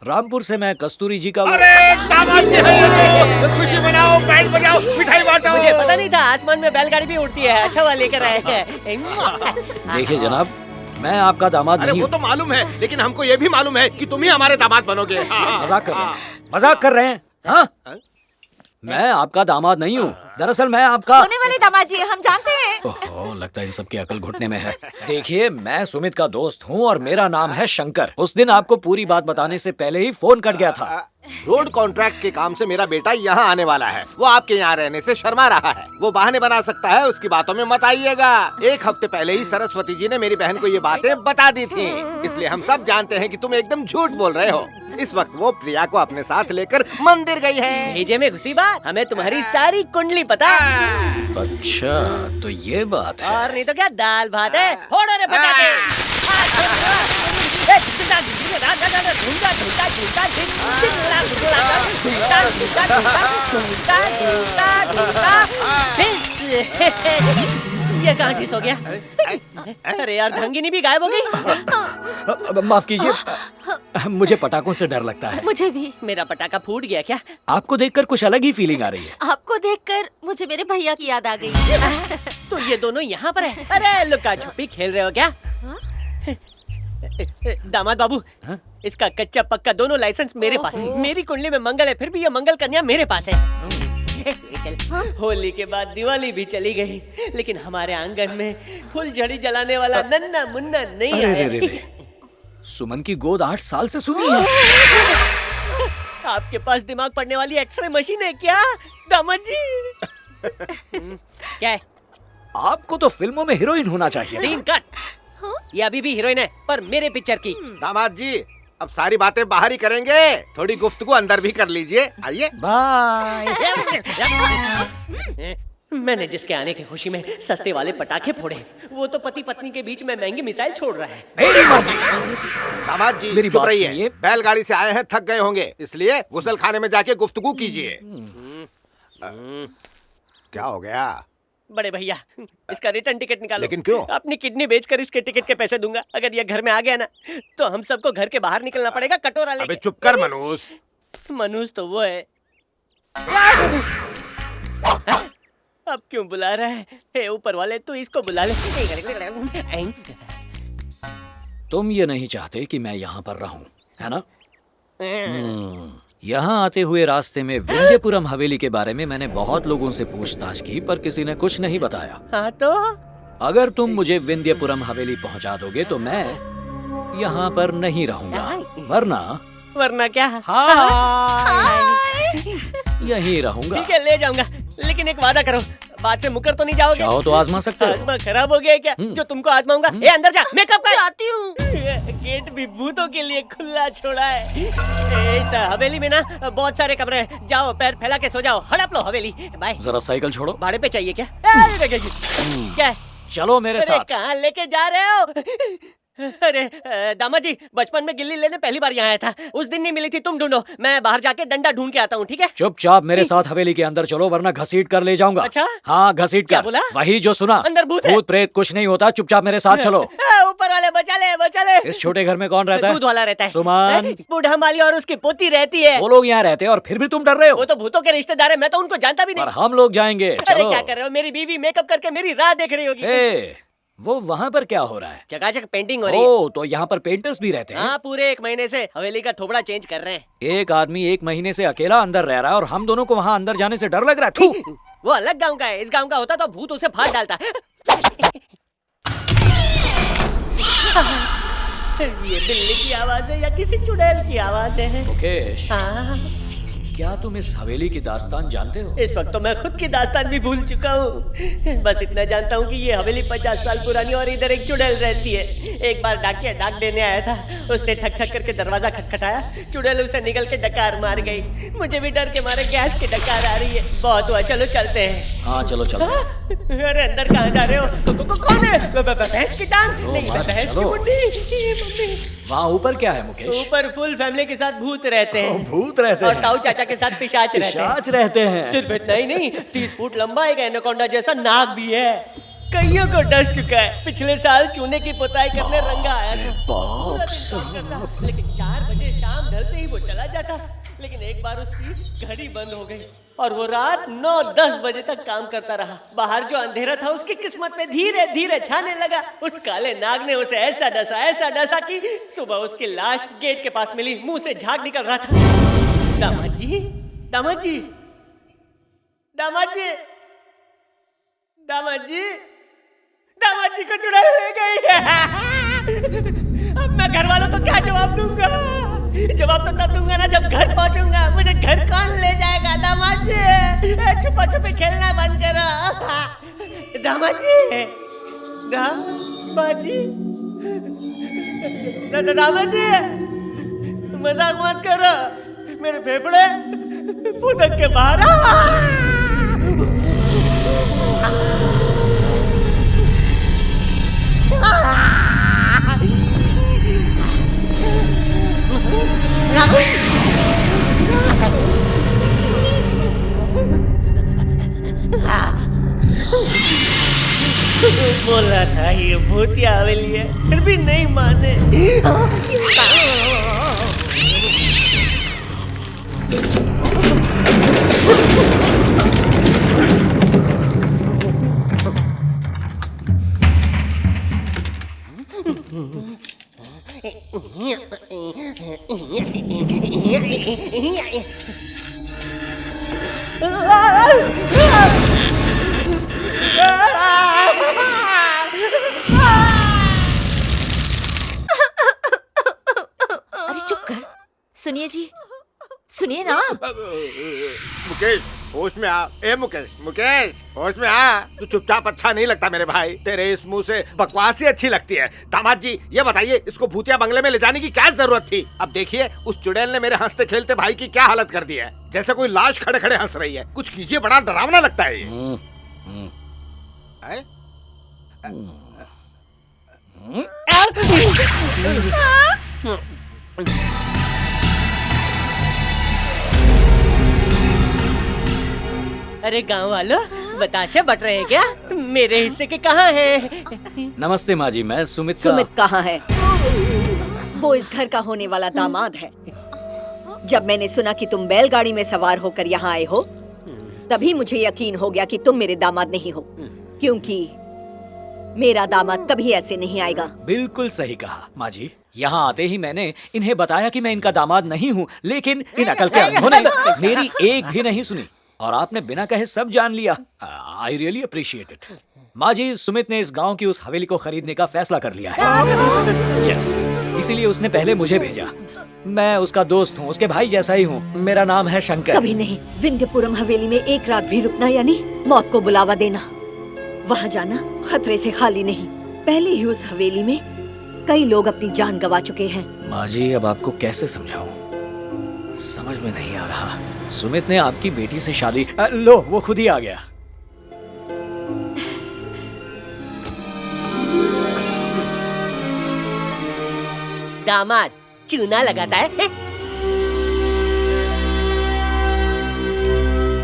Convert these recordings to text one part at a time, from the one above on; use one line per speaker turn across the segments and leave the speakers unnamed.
रामपुर से मैं कस्तूरी जी का।
अरे दामाद जी हैं, खुशी मनाओ, बैंड बजाओ, मिठाई बांटो।
मुझे पता नहीं था आसमान में बैलगाड़ी भी उड़ती है। अच्छा हुआ लेकर आए हैं।
देखिए जनाब, मैं आपका दामाद
अरे
नहीं
वो
हूँ।
तो मालूम है, लेकिन हमको ये भी मालूम है कि तुम ही हमारे दामाद बनोगे।
मजाक कर रहे हैं, मजाक कर रहे हैं। हाँ, मैं आपका दामाद नहीं हूँ। दरअसल मैं आपका
होने वाले दामाद जी हम जानते हैं।
ओहो, लगता है इन सबकी अकल घुटने में है। देखिए, मैं सुमित का दोस्त हूँ और मेरा नाम है शंकर। उस दिन आपको पूरी बात बताने से पहले ही फोन कट गया था।
रोड कॉन्ट्रैक्ट के काम से मेरा बेटा यहाँ आने वाला है। वो आपके यहाँ रहने से शर्मा रहा है। वो बहाने बना सकता है, उसकी बातों में मत आइएगा। एक हफ्ते पहले ही सरस्वती जी ने मेरी बहन को ये बातें बता दी थी, इसलिए हम सब जानते हैं कि तुम एकदम झूठ बोल रहे हो। इस वक्त वो प्रिया को अपने साथ लेकर मंदिर गई है।
भेजे में घुसी बात, हमें तुम्हारी सारी कुंडली पता।
अच्छा, तो ये बात है।
और नहीं तो क्या, दाल भात है। फोड़ो रे पटाखे। ये कहाँ किस हो गया? अरे यार, ढंगिनी भी गायब हो गई।
माफ कीजिए, मुझे पटाखों से डर लगता है।
मुझे भी।
मेरा पटाखा फूट गया क्या?
आपको देखकर कुछ अलग ही फीलिंग आ रही है।
आपको देखकर मुझे मेरे भैया की याद आ गई।
तो ये दोनों यहाँ पर है। अरे लुका छुपी खेल रहे हो क्या? दामाद बाबू,
हाँ?
इसका कच्चा पक्का दोनों लाइसेंस मेरे पास है। मेरी कुंडली में मंगल है, फिर भी ये मंगल कन्या मेरे पास है। होली के बाद दिवाली भी चली गई, लेकिन हमारे आंगन में फुलझड़ी जलाने वाला नन्ना मुन्ना नहीं
अरे रे
आया।
रे, सुमन की गोद 8 साल से सुनी है।
आपके पास दिमाग पढ़ने वाली एक्सरे मशीन है क्या दामाद जी? क्या है?
आपको तो फिल्मों में हीरोइन होना चाहिए।
Scene cut. ये अभी भी हीरोइन है, पर मेरे पिक्चर की।
दामाद जी, अब सारी बातें बाहर ही करेंगे, थोड़ी गुफ्तगू अंदर भी कर लीजिए। आइए।
बाय।
मैंने जिसके आने की खुशी में सस्ते वाले पटाखे फोड़े, वो तो पति पत्नी के बीच में महंगी मिसाइल छोड़ रहा है।
मेरी मर्जी।
दामाद जी
मेरी
चुप
बात
रहिए।
सुनिए।
बैलगाड़ी से आए हैं, थक गए होंगे, इसलिए गुसल खाने में जाके गुफ्तगू कीजिए। क्या हो गया?
बड़े भैया, इसका रिटर्न टिकट निकालो।
लेकिन क्यों?
अपनी किडनी बेचकर इसके टिकट के पैसे दूंगा। अगर ये घर में आ गया ना, तो हम सबको घर के बाहर निकलना पड़ेगा कटोरा
अबे
लेके।
चुप कर मनूस।
मनूस तो वो है। अब क्यों बुला रहा है? हे ऊपर वाले, तू इसको बुला ले।
तुम ये नहीं चाहते कि मैं यहाँ पर रहूं, है ना? यहाँ आते हुए रास्ते में विंध्यपुरम हवेली के बारे में मैंने बहुत लोगों से पूछताछ की, पर किसी ने कुछ नहीं बताया।
हाँ तो?
अगर तुम मुझे विंध्यपुरम हवेली पहुँचा दोगे तो मैं यहाँ पर नहीं रहूंगा,
वरना क्या?
यहीं रहूंगा।
ठीक है, ले जाऊंगा, लेकिन एक वादा करो, बात से मुकर तो नहीं जाओगे?
चाहो तो आजमा सकते हो।
आजमा खराब हो गया है क्या? जो तुमको आजमाऊंगा। ए अंदर जा, मेकअप कर।
जाती हूँ।
गेट भी भूतों के लिए खुला छोड़ा है। इस हवेली में ना बहुत सारे कमरे हैं। जाओ, पैर फैला के सो जाओ, हड़प लो हवेली। बाय।
जरा साइकिल छोड़ो।
भाड़े पे चाहिए क्या? क्या है?
चलो मेरे
अरे
साथ।
कहाँ लेके जा रहे हो? अरे दामाद जी, बचपन में गिल्ली लेने पहली बार यहाँ आया था। उस दिन नहीं मिली थी, तुम ढूंढो, मैं बाहर जाके डंडा ढूंढ के आता हूँ। ठीक है?
चुपचाप मेरे साथ हवेली के अंदर चलो, वरना घसीट कर ले जाऊंगा।
अच्छा?
हाँ, घसीट
क्या
कर।
बोला?
वही जो सुना।
अंदर भूत है?
भूत प्रेत कुछ नहीं होता, चुपचाप मेरे साथ चलो।
ऊपर वाले बचा ले, बचा ले।
इस छोटे घर में कौन रहता है?
दूध वाला रहता है।
सुमन।
बूढ़ा माली और उसकी पोती रहती है।
वो लोग यहाँ रहते हैं और फिर भी तुम डर रहे हो।
वो तो भूतों के रिश्तेदार है, मैं तो उनको जानता भी नहीं।
पर हम लोग जाएंगे।
अरे
चलो।
क्या कर रहे हो? मेरी बीवी मेकअप करके मेरी राह देख रही होगी।
ए, वो वहाँ पर क्या हो रहा है?
चकाचक पेंटिंग हो रही है।
ओ, तो यहाँ पर पेंटर्स भी रहते हैं।
हाँ, पूरे 1 महीने से हवेली का थोबड़ा चेंज कर रहे हैं।
एक आदमी 1 महीने से अकेला अंदर रह रहा है और हम दोनों को वहाँ अंदर जाने से डर लग रहा है। थू।
वो अलग गांव का है, इस गांव का होता तो भूत उसे फाड़ डालता। ये बिल्ली की आवाज है या किसी चुड़ैल की आवाज है?
मुकेश,
हाँ,
क्या तुम इस हवेली की दास्तान जानते हो?
इस वक्त तो मैं खुद की दास्तान भी भूल चुका हूँ। बस इतना जानता हूँ कि ये हवेली 50 साल पुरानी और इधर एक चुड़ैल रहती है। एक बार डाकिया डाक देने आया था, उसने ठक ठक करके दरवाजा खटखटाया, चुड़ैल उसे निकल के डकार मार गई। मुझे भी डर के मारे गैस की डकार आ रही है। बहुत हुआ, चलो चलते हैं।
हाँ चलो चलो।
अरे अंदर कहाँ जा रहे हो? कौन है? भैंस की टांग? नहीं,
मत,
भैंस की
चलो।
मुंडी। मम्मी,
वहाँ ऊपर क्या है मुकेश?
ऊपर फुल फैमिली के साथ भूत रहते हैं।
भूत रहते
और
हैं।
ताऊ चाचा के साथ पिशाच रहते हैं।
पिशाच रहते हैं।
सिर्फ इतना ही नहीं, 30 फुट लंबा एक एनाकोंडा जैसा नाग भी है। कईयों को डस चुका है। पिछले साल चूने की पुताई करने रंगा आया था। लेकिन 4 बजे शाम ढलते ही वो चला जाता। लेकिन एक बार उसकी घड़ी बंद हो गई और वो रात 9-10 बजे तक काम करता रहा। बाहर जो अंधेरा था उसकी किस्मत में धीरे धीरे छाने लगा। उस काले नाग ने उसे ऐसा डसा कि सुबह उसकी लाश गेट के पास मिली। मुंह से झाग निकल रहा था। दामाद जी, दामाद जी, दामाद जी, दामाद जी, दामाद जी को चुड़ैल ले गई है। अब मैं घर वालों को क्या जवाब दूंगा? जवाब तो तब दूंगा ना जब घर पहुंचूंगा। मुझे घर कौन ले जाएगा? दामाद जी, छुपा छुपी खेलना बंद करो। दामाद जी, दामाद जी, दामाद जी, मजाक मत करो। मेरे फेफड़े फुदक के बाहर बोला था ये भूतिया हवेली है, फिर भी नहीं माने।
अरे चुप कर। सुनिए जी, सुनिए ना।
मुकेश, होश में आ। ए मुकेश, मुकेश, होश में आ। तू चुपचाप अच्छा नहीं लगता मेरे भाई। तेरे इस मुंह से बकवास ही अच्छी लगती है। दामाद जी, ये बताइए इसको भूतिया बंगले में ले जाने की क्या जरूरत थी? अब देखिए उस चुड़ैल ने मेरे हंसते खेलते भाई की क्या हालत कर दी है। जैसे कोई लाश खड़े खड़े हंस रही है। कुछ कीजिए, बड़ा डरावना लगता है ये।
अरे गांव वालों, बताशे बट रहे हैं क्या? मेरे हिस्से के कहाँ हैं?
नमस्ते माँ जी, मैं सुमित
सुमित कहाँ है? वो इस घर का होने वाला दामाद है। जब मैंने सुना कि तुम बैलगाड़ी में सवार होकर यहाँ आए हो, तभी मुझे यकीन हो गया कि तुम मेरे दामाद नहीं हो, क्योंकि मेरा दामाद कभी ऐसे नहीं आएगा।
बिल्कुल सही कहा माँ जी। यहाँ आते ही मैंने इन्हें बताया कि मैं इनका दामाद नहीं हूँ, लेकिन इन अकल के अंधों ने मेरी एक भी नहीं सुनी और आपने बिना कहे सब जान लिया। I really appreciate it. माँ जी, सुमित ने इस गांव की उस हवेली को खरीदने का फैसला कर लिया है। यस, इसीलिए उसने पहले मुझे भेजा। मैं उसका दोस्त हूँ, उसके भाई जैसा ही हूँ। मेरा नाम है शंकर।
कभी नहीं। विंध्यपुरम हवेली में एक रात भी रुकना यानी मौत को बुलावा देना। वहाँ जाना खतरे से खाली नहीं। पहले ही उस हवेली में कई लोग अपनी जान गंवा चुके हैं।
माँ जी, अब आपको कैसे समझाऊं? समझ में नहीं आ रहा। सुमित ने आपकी बेटी से शादी लो, वो खुद ही आ गया।
दामाद चूना लगाता है।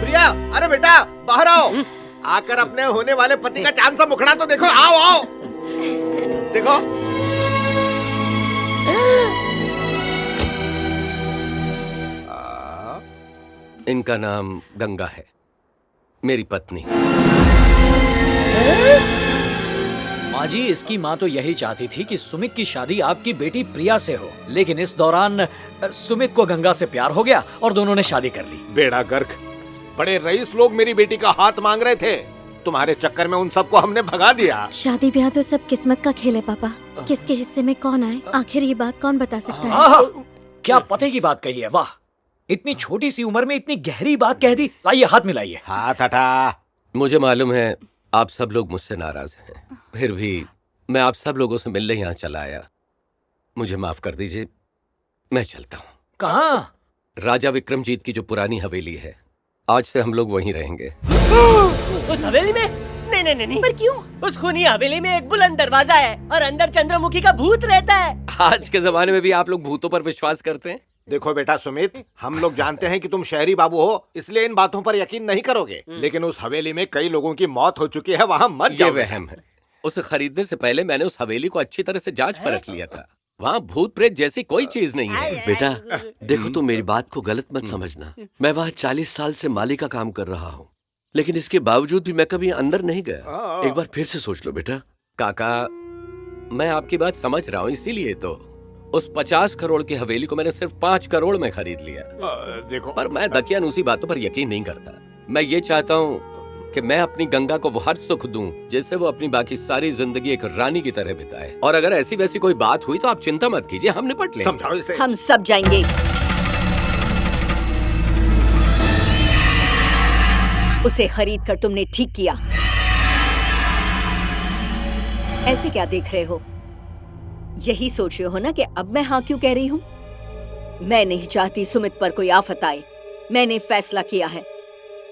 प्रिया, अरे बेटा बाहर आओ। आकर अपने होने वाले पति का चांद सा मुखड़ा तो देखो। आओ आओ, देखो।
इनका नाम गंगा है, मेरी पत्नी।
माँ जी, इसकी माँ तो यही चाहती थी कि सुमित की शादी आपकी बेटी प्रिया से हो, लेकिन इस दौरान सुमित को गंगा से प्यार हो गया और दोनों ने शादी कर ली।
बेड़ा गर्क, बड़े रईस लोग मेरी बेटी का हाथ मांग रहे थे। तुम्हारे चक्कर में उन सबको हमने भगा दिया।
शादी ब्याह तो सब किस्मत का खेल है पापा। किसके हिस्से में कौन आए, आखिर ये बात कौन बता सकता है?
क्या पते की बात कही है, वाह! इतनी छोटी सी उम्र में इतनी गहरी बात कह दी। लाइए हाथ मिलाइए।
हाथ हटा।
मुझे मालूम है आप सब लोग मुझसे नाराज हैं, फिर भी मैं आप सब लोगों से मिलने यहाँ चला आया। मुझे माफ कर दीजिए, मैं चलता हूँ।
कहाँ?
राजा विक्रमजीत की जो पुरानी हवेली है, आज से हम लोग वहीं रहेंगे।
उस हवेली में? नहीं नहीं नहीं।
पर क्यों?
उस खूनी हवेली में एक बुलंद दरवाजा है और अंदर चंद्रमुखी का भूत रहता है।
आज के जमाने में भी आप लोग भूतों पर विश्वास करते हैं?
देखो बेटा सुमित, हम लोग जानते हैं कि तुम शहरी बाबू हो, इसलिए इन बातों पर यकीन नहीं करोगे। लेकिन उस हवेली में कई लोगों की मौत हो चुकी है, वहाँ मत
ये
जाओ।
वहम है। उसे खरीदने से पहले मैंने उस हवेली को अच्छी तरह से जांच परख लिया था। वहाँ भूत प्रेत जैसी कोई चीज नहीं है।
बेटा देखो, तुम मेरी बात को गलत मत समझना। मैं वहाँ 40 साल से माली का काम कर रहा हूँ, लेकिन इसके बावजूद भी मैं कभी अंदर नहीं गया। एक बार फिर से सोच लो बेटा।
काका, मैं आपकी बात समझ रहा हूँ, इसीलिए तो उस 50 करोड़ की हवेली को मैंने सिर्फ 5 करोड़ में खरीद लिया।
देखो
पर मैं दकियानूसी बातों पर यकीन नहीं करता। मैं ये चाहता हूँ कि मैं अपनी गंगा को वो हर सुख दूं जिससे वो अपनी बाकी सारी जिंदगी एक रानी की तरह बिताए। और अगर ऐसी वैसी कोई बात हुई तो आप चिंता मत कीजिए, हम निपट लेंगे।
समझाओ इसे।
हम सब जाएंगे। उसे खरीद कर तुमने ठीक किया। ऐसे क्या देख रहे हो? यही सोच रहे हो ना कि अब मैं हाँ क्यों कह रही हूँ? मैं नहीं चाहती सुमित पर कोई आफत आए। मैंने फैसला किया है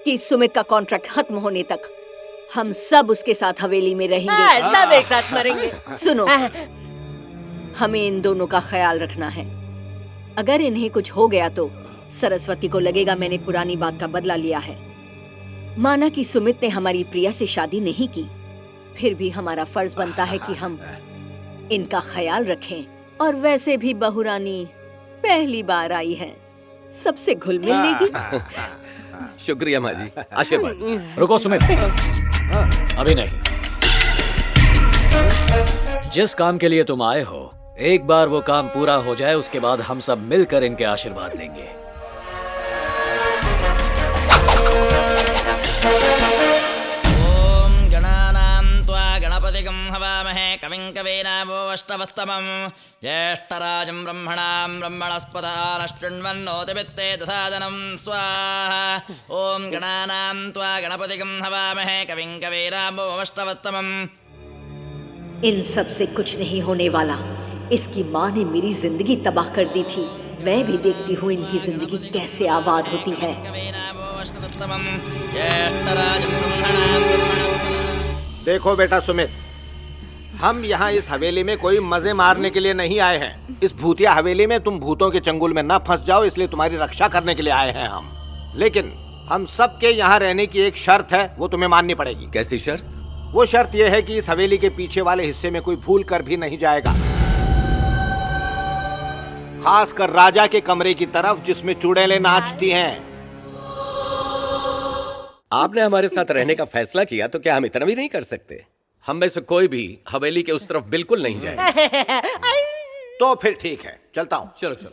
कि सुमित का कॉन्ट्रैक्ट खत्म होने तक हम सब उसके साथ हवेली में रहेंगे।
सब एक साथ मरेंगे।
सुनो, हमें इन दोनों का ख्याल रखना है। अगर इन्हें कुछ हो गया तो सरस्वती को लगेगा मैंने पुरानी बात का बदला लिया है। माना कि सुमित ने हमारी प्रिया से शादी नहीं की, फिर भी हमारा फर्ज बनता है कि हम इनका ख्याल रखें। और वैसे भी बहुरानी पहली बार आई है, सबसे घुल मिल लेगी।
शुक्रिया माँ जी, आशीर्वाद।
रुको सुमित, अभी नहीं। जिस काम के लिए तुम आए हो, एक बार वो काम पूरा हो जाए, उसके बाद हम सब मिलकर इनके आशीर्वाद लेंगे।
ओम गणानां त्वा गणपतिगं हवामहे कविं कवीनावोऽष्टवस्तमं ज्येष्ठराजं ब्रह्मणां ब्रह्मणस्पदानशृण्वन्नोतिभित्ते दधादनं स्वाहा। ओम गणानां त्वा गणपतिगं हवामहे कविं कवीनावोऽष्टवस्तमम्।
इन सब से कुछ नहीं होने वाला। इसकी माँ ने मेरी जिंदगी तबाह कर दी थी, मैं भी देखती हूँ इनकी जिंदगी कैसे आबाद होती है।
कवीनावोऽष्टवस्तमं ज्येष्ठराजं ब्रह्मणां
देखो बेटा सुमित, हम यहाँ इस हवेली में कोई मजे मारने के लिए नहीं आए हैं। इस भूतिया हवेली में तुम भूतों के चंगुल में न फंस जाओ, इसलिए तुम्हारी रक्षा करने के लिए आए हैं हम। लेकिन हम सबके यहाँ रहने की एक शर्त है, वो तुम्हें माननी पड़ेगी।
कैसी शर्त?
वो शर्त यह है कि इस हवेली के पीछे वाले हिस्से में कोई भूल कर भी नहीं जाएगा, खासकर राजा के कमरे की तरफ जिसमें चुड़ैलें नाचती हैं।
आपने हमारे साथ रहने का फैसला किया तो क्या हम इतना भी नहीं कर सकते? हम में से कोई भी हवेली के उस तरफ बिल्कुल नहीं जाए।
तो फिर ठीक है, चलता हूँ।
चलो चलो।